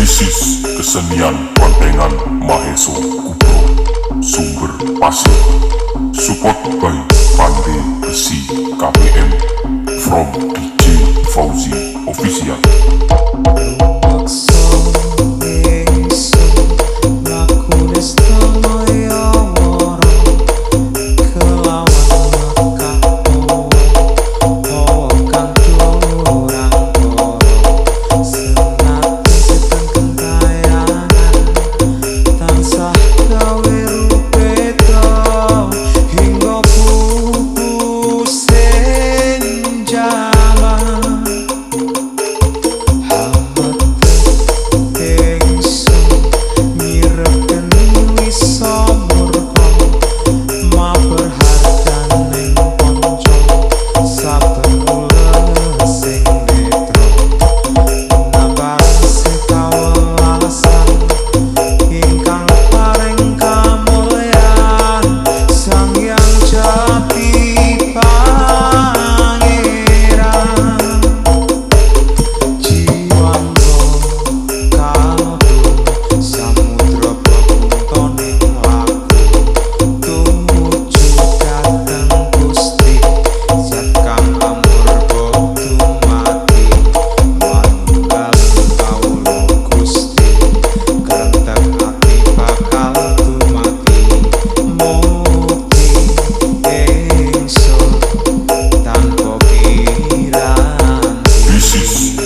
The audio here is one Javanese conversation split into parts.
Krisis Kesenian Bandengan Maheso Kubro Sumber Pasir. Support by Pande Besi KPM from DJ Fauzi Official.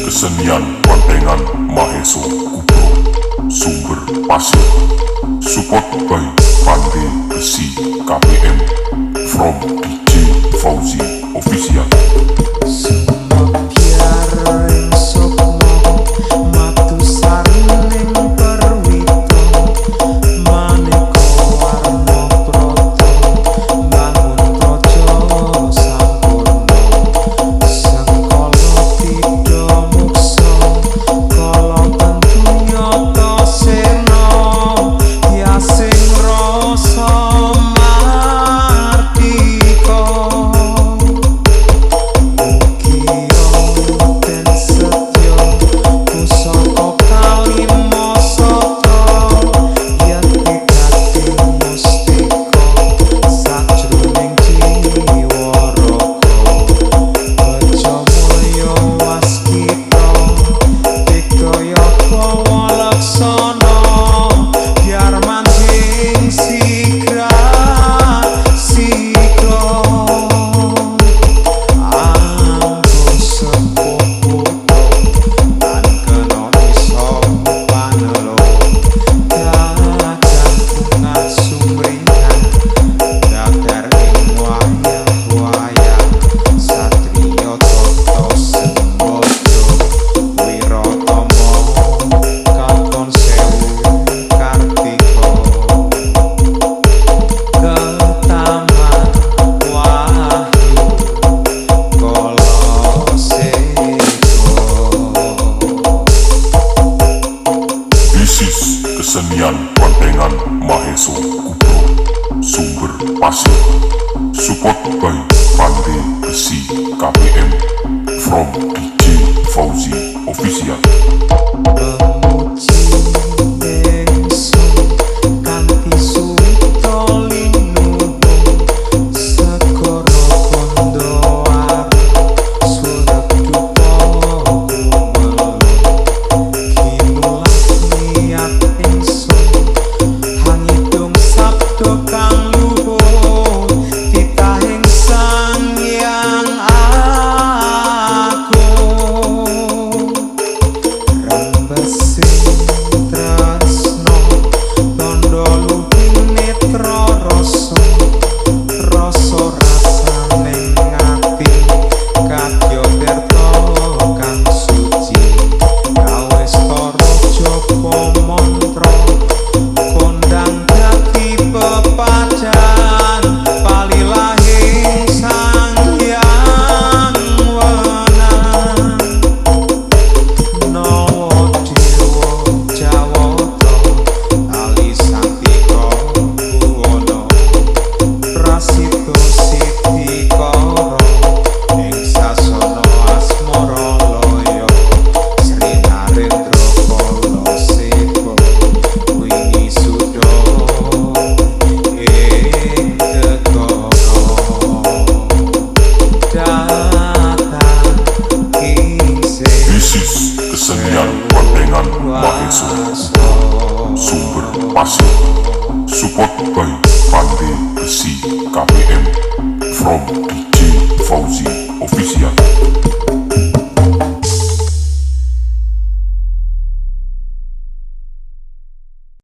Kesenian Bandengan Maheso Kubro Sumber Pasir. Support by Pande Besi KPM from DJ Fauzi Official. Kesenian Bandengan Maheso Kubro Sumber Pasir. Support by Pande Besi KPM from DJ Fauzi Official. Aku Sumber Pasir. Support by Pandai Besi KPM from DJ Fauzi Official.